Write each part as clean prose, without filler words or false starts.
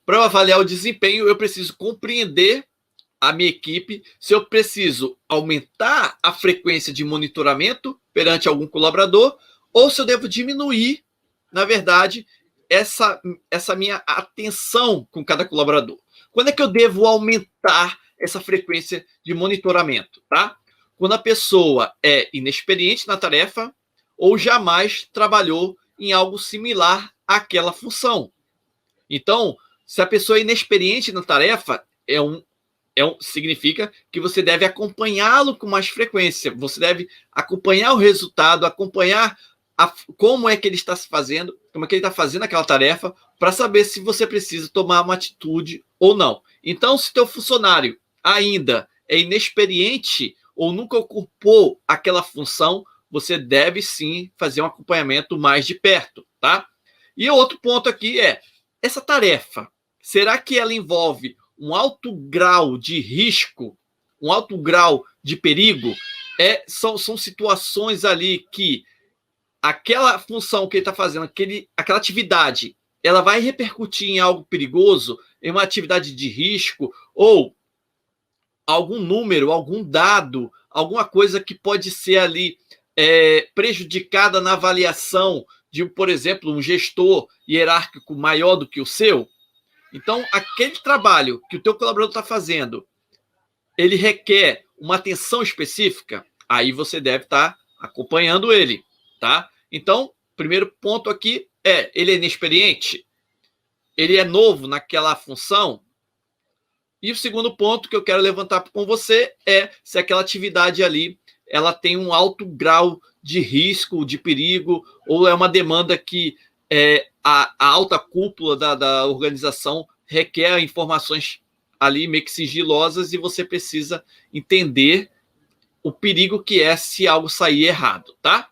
Para eu avaliar o desempenho, eu preciso compreender a minha equipe, se eu preciso aumentar a frequência de monitoramento perante algum colaborador, ou se eu devo diminuir, na verdade, essa minha atenção com cada colaborador. Quando é que eu devo aumentar essa frequência de monitoramento, tá? Quando a pessoa é inexperiente na tarefa ou jamais trabalhou em algo similar àquela função. Então, se a pessoa é inexperiente na tarefa, significa que você deve acompanhá-lo com mais frequência. Você deve acompanhar o resultado, acompanhar como é que ele está se fazendo, como é que ele está fazendo aquela tarefa, para saber se você precisa tomar uma atitude ou não. Então, se teu funcionário ainda é inexperiente ou nunca ocupou aquela função, você deve sim fazer um acompanhamento mais de perto, tá? E outro ponto aqui é, essa tarefa, será que ela envolve um alto grau de risco, um alto grau de perigo? São situações ali que aquela função que ele está fazendo, aquela atividade, ela vai repercutir em algo perigoso, em uma atividade de risco, ou algum número, algum dado, alguma coisa que pode ser ali prejudicada na avaliação de, por exemplo, um gestor hierárquico maior do que o seu. Então, aquele trabalho que o teu colaborador está fazendo, ele requer uma atenção específica, aí você deve estar acompanhando ele, tá? Então, primeiro ponto aqui ele é inexperiente? Ele é novo naquela função? E o segundo ponto que eu quero levantar com você é se aquela atividade ali, ela tem um alto grau de risco, de perigo, ou é uma demanda que a alta cúpula da organização requer informações ali meio que sigilosas e você precisa entender o perigo que é se algo sair errado, tá?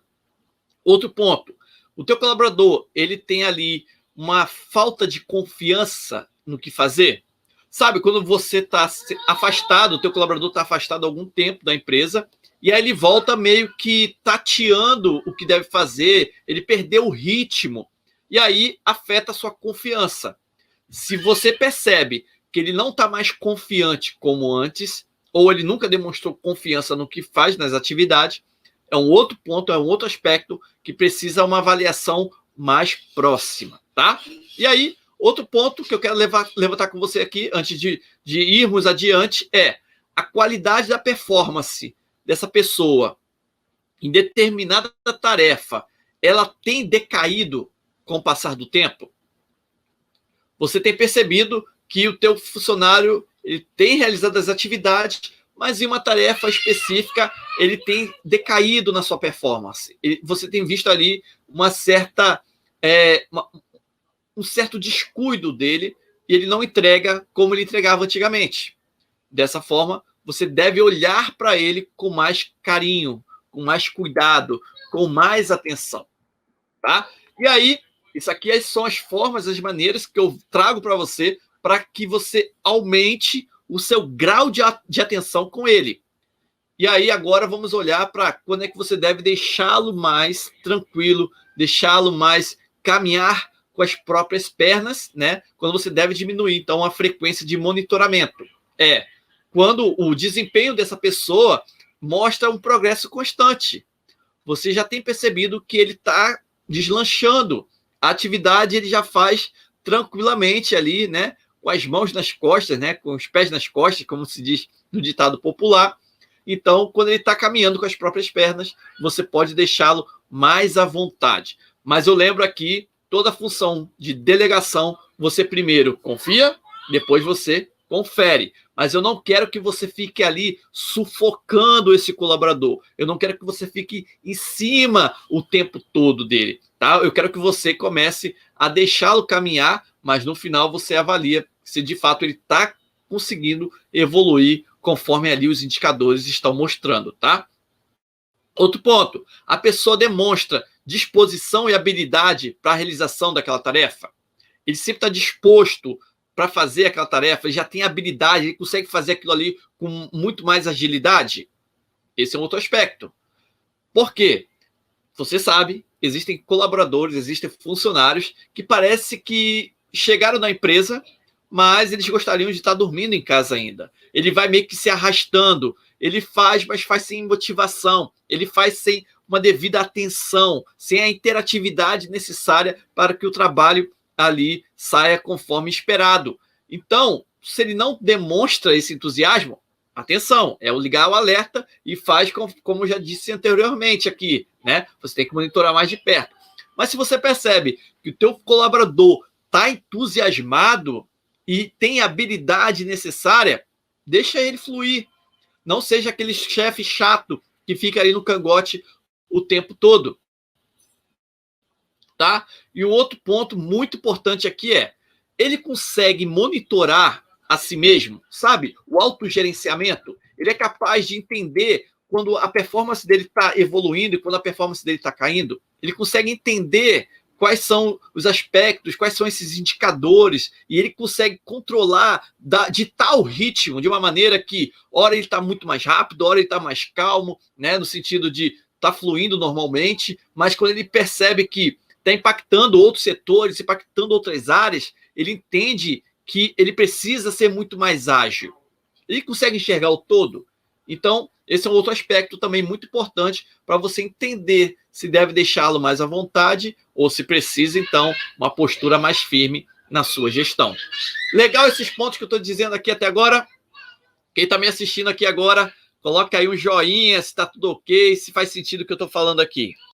Outro ponto, o teu colaborador, ele tem ali uma falta de confiança no que fazer. Sabe, quando você está afastado, o teu colaborador está afastado há algum tempo da empresa, e aí ele volta meio que tateando o que deve fazer, ele perdeu o ritmo, e aí afeta a sua confiança. Se você percebe que ele não está mais confiante como antes, ou ele nunca demonstrou confiança no que faz nas atividades, é um outro ponto, é um outro aspecto que precisa uma avaliação mais próxima, tá? E aí, outro ponto que eu quero levantar com você aqui, antes de irmos adiante, é a qualidade da performance dessa pessoa em determinada tarefa, ela tem decaído com o passar do tempo? Você tem percebido que o teu funcionário ele tem realizado as atividades, mas em uma tarefa específica ele tem decaído na sua performance. Você tem visto ali uma certa... um certo descuido dele e ele não entrega como ele entregava antigamente. Dessa forma, você deve olhar para ele com mais carinho, com mais cuidado, com mais atenção, tá? E aí, isso aqui são as formas, as maneiras que eu trago para você para que você aumente o seu grau de atenção com ele. E aí, agora vamos olhar para quando é que você deve deixá-lo mais tranquilo, deixá-lo mais caminhar com as próprias pernas, né? Quando você deve diminuir, então, a frequência de monitoramento. Quando o desempenho dessa pessoa mostra um progresso constante. Você já tem percebido que ele está deslanchando. A atividade ele já faz tranquilamente ali, né? Com as mãos nas costas, né? Com os pés nas costas, como se diz no ditado popular. Então, quando ele está caminhando com as próprias pernas, você pode deixá-lo mais à vontade. Mas eu lembro aqui, toda a função de delegação, você primeiro confia, depois você confere. Mas eu não quero que você fique ali sufocando esse colaborador. Eu não quero que você fique em cima o tempo todo dele, tá? Eu quero que você comece a deixá-lo caminhar, mas no final você avalia se de fato ele está conseguindo evoluir conforme ali os indicadores estão mostrando, tá? Outro ponto, a pessoa demonstra disposição e habilidade para a realização daquela tarefa. Ele sempre está disposto para fazer aquela tarefa, ele já tem habilidade, ele consegue fazer aquilo ali com muito mais agilidade. Esse é um outro aspecto. Por quê? Você sabe, existem colaboradores, existem funcionários que parece que chegaram na empresa, mas eles gostariam de estar dormindo em casa ainda. Ele vai meio que se arrastando. Ele faz, mas faz sem motivação. Ele faz sem uma devida atenção, sem a interatividade necessária para que o trabalho ali saia conforme esperado. Então, se ele não demonstra esse entusiasmo, atenção, é o ligar o alerta e faz como já disse anteriormente aqui, né? Você tem que monitorar mais de perto. Mas se você percebe que o teu colaborador está entusiasmado e tem a habilidade necessária, deixa ele fluir. Não seja aquele chefe chato que fica ali no cangote o tempo todo. Tá? E o outro ponto muito importante aqui é, ele consegue monitorar a si mesmo, sabe? O autogerenciamento. Ele é capaz de entender quando a performance dele está evoluindo e quando a performance dele está caindo. Ele consegue entender quais são os aspectos, quais são esses indicadores, e ele consegue controlar, ditar o ritmo de uma maneira que, ora ele está muito mais rápido, ora ele está mais calmo, né? No sentido de estar fluindo normalmente, mas quando ele percebe que está impactando outros setores, impactando outras áreas, ele entende que ele precisa ser muito mais ágil. Ele consegue enxergar o todo. Então, esse é um outro aspecto também muito importante para você entender se deve deixá-lo mais à vontade ou se precisa, então, uma postura mais firme na sua gestão. Legal esses pontos que eu estou dizendo aqui até agora? Quem está me assistindo aqui agora, coloca aí um joinha se está tudo ok, se faz sentido o que eu estou falando aqui.